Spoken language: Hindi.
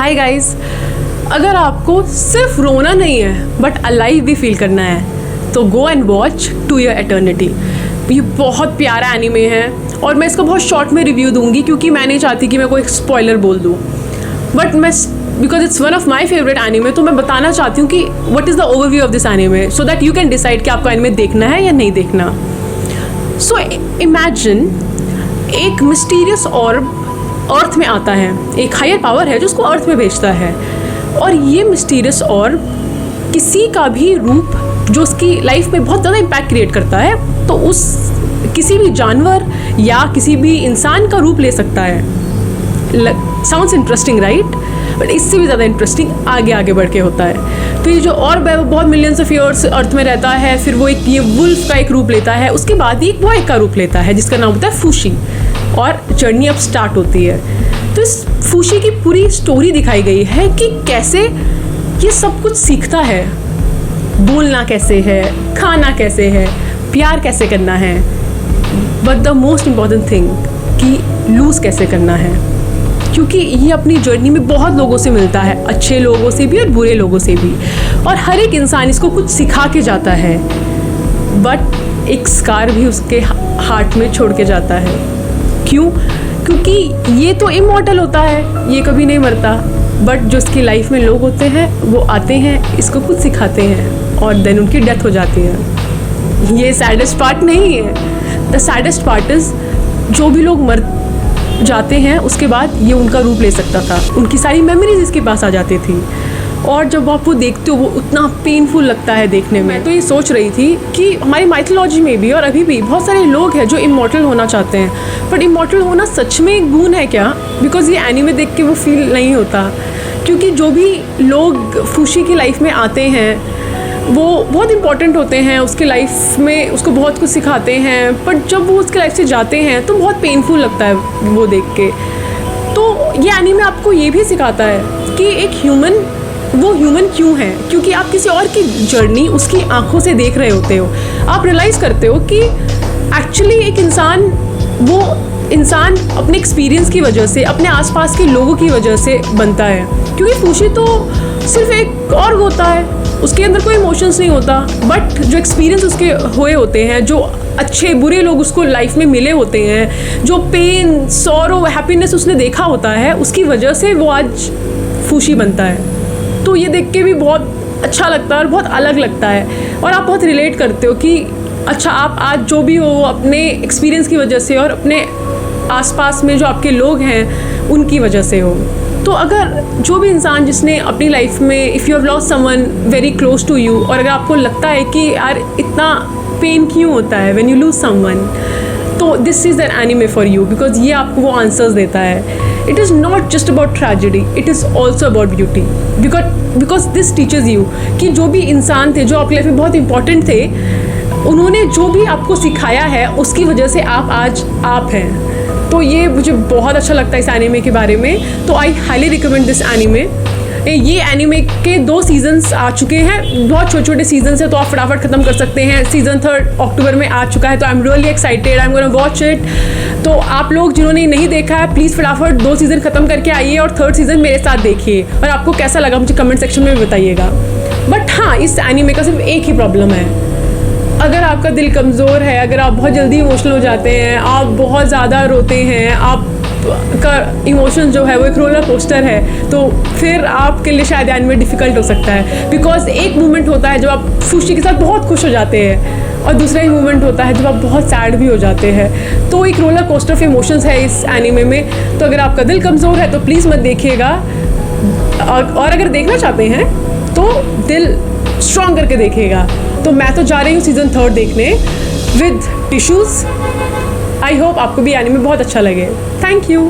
हाय गाइस, अगर आपको सिर्फ रोना नहीं है बट अलाइव भी फील करना है तो go and watch to your eternity. ये बहुत प्यारा एनिमे है और मैं इसका बहुत शॉर्ट में रिव्यू दूंगी क्योंकि मैं नहीं चाहती कि मैं कोई स्पॉइलर बोल दूँ, बट मैं because it's one of my favourite anime तो मैं बताना चाहती हूँ कि what is the overview of this anime so that you can decide कि आपको एनिमे देखना है या नहीं देखना। सो इमेजिन एक मिस्टीरियस ऑर्ब अर्थ में आता है, एक हायर पावर है जो उसको अर्थ में भेजता है, और ये मिस्टीरियस ऑर्ब किसी का भी रूप जो उसकी लाइफ में बहुत ज़्यादा इम्पैक्ट क्रिएट करता है तो उस किसी भी जानवर या किसी भी इंसान का रूप ले सकता है। साउंड्स इंटरेस्टिंग राइट, बट इससे भी ज़्यादा इंटरेस्टिंग आगे बढ़ के होता है। तो ये जो ऑर्ब है वो बहुत मिलियंस ऑफ ईयर्स अर्थ में रहता है, फिर वो एक ये वुल्फ का एक रूप लेता है, उसके बाद ही एक बॉय का रूप लेता है जिसका नाम होता है फूशी, और जर्नी अब स्टार्ट होती है। तो इस फूशी की पूरी स्टोरी दिखाई गई है कि कैसे ये सब कुछ सीखता है, बोलना कैसे है, खाना कैसे है, प्यार कैसे करना है, but the most important thing कि लूज़ कैसे करना है, क्योंकि ये अपनी जर्नी में बहुत लोगों से मिलता है, अच्छे लोगों से भी और बुरे लोगों से भी, और हर एक इंसान इसको कुछ सिखा के जाता है, बट एक स्कार भी उसके हार्ट में छोड़ के जाता है। क्यों? क्योंकि ये तो इमॉर्टल होता है, ये कभी नहीं मरता, बट जो इसकी लाइफ में लोग होते हैं वो आते हैं, इसको कुछ सिखाते हैं और देन उनकी डेथ हो जाती है। ये सैडेस्ट पार्ट नहीं है। द सैडेस्ट पार्ट इज़ जो भी लोग मर जाते हैं उसके बाद ये उनका रूप ले सकता था, उनकी सारी मेमोरीज इसके पास आ जाती थी, और जब आप वो देखते हो वो उतना पेनफुल लगता है देखने में। तो ये सोच रही थी कि हमारी माइथोलॉजी में भी और अभी भी बहुत सारे लोग हैं जो इमॉर्टल होना चाहते हैं, बट इमॉर्टल होना सच में एक गुण है क्या? बिकॉज ये एनीमे देख के वो फील नहीं होता, क्योंकि जो भी लोग फूशी की लाइफ में आते हैं वो बहुत इंपॉर्टेंट होते हैं उसके लाइफ में, उसको बहुत कुछ सिखाते हैं, बट जब वो उसके लाइफ से जाते हैं तो बहुत पेनफुल लगता है वो देख के। तो ये एनीमे आपको ये भी सिखाता है कि एक ह्यूमन वो ह्यूमन क्यों है, क्योंकि आप किसी और की जर्नी उसकी आंखों से देख रहे होते हो, आप रियलाइज़ करते हो कि एक्चुअली एक इंसान वो इंसान अपने एक्सपीरियंस की वजह से, अपने आसपास के लोगों की वजह से बनता है। क्योंकि फूशी तो सिर्फ एक ऑर्ग होता है, उसके अंदर कोई इमोशंस नहीं होता, बट जो एक्सपीरियंस उसके हुए होते हैं, जो अच्छे बुरे लोग उसको लाइफ में मिले होते हैं, जो पेन, सॉरो, हैप्पीनेस उसने देखा होता है, उसकी वजह से वो आज फूशी बनता है। तो ये देख के भी बहुत अच्छा लगता है और बहुत अलग लगता है, और आप बहुत रिलेट करते हो कि अच्छा आप आज जो भी हो अपने एक्सपीरियंस की वजह से और अपने आसपास में जो आपके लोग हैं उनकी वजह से हो। तो अगर जो भी इंसान जिसने अपनी लाइफ में if you have lost someone very close to you, और अगर आपको लगता है कि यार इतना पेन क्यों होता है व्हेन यू लूज समवन, तो this is an anime for you, because ये आपको वो आंसर्स देता है। It is not just about tragedy, it is also about beauty, because this teachers you कि जो भी इंसान थे जो आपकी लाइफ में बहुत इंपॉर्टेंट थे, उन्होंने जो भी आपको सिखाया है उसकी वजह से आप आज आप हैं। तो ये मुझे बहुत अच्छा लगता है इस एनीमे के बारे में, तो I highly recommend this anime. ये एनीमे के 2 सीजन्स आ चुके हैं, बहुत छोटे छोटे सीजन्स हैं, तो आप फटाफट ख़त्म कर सकते हैं। सीज़न 3 अक्टूबर में आ चुका है, तो I am really excited, I am gonna watch it. तो आप लोग जिन्होंने नहीं देखा है प्लीज़ फटाफट 2 सीज़न ख़त्म करके आइए और 3rd सीज़न मेरे साथ देखिए, और आपको कैसा लगा मुझे कमेंट सेक्शन में बताइएगा। बट हाँ, इस एनीमे का सिर्फ एक ही प्रॉब्लम है, अगर आपका दिल कमज़ोर है, अगर आप बहुत जल्दी इमोशनल हो जाते हैं, आप बहुत ज़्यादा रोते हैं, आपका इमोशन जो है वो एक रोलर कोस्टर है, तो फिर आपके लिए शायद एनीमे डिफ़िकल्ट हो सकता है। बिकॉज एक मोमेंट होता है जब आप फूशी के साथ बहुत खुश हो जाते हैं, और दूसरा ही मोमेंट होता है जब आप बहुत सैड भी हो जाते हैं। तो एक रोलर कोस्टर ऑफ इमोशंस है इस एनीमे में। तो अगर आपका दिल कमज़ोर है तो प्लीज़ मत देखिएगा, और अगर देखना चाहते हैं तो दिल स्ट्रॉन्ग करके देखिएगा। तो मैं तो जा रही हूँ सीज़न 3 देखने विद टिश्यूज़। आई होप आपको भी एनीमे बहुत अच्छा लगे। Thank you.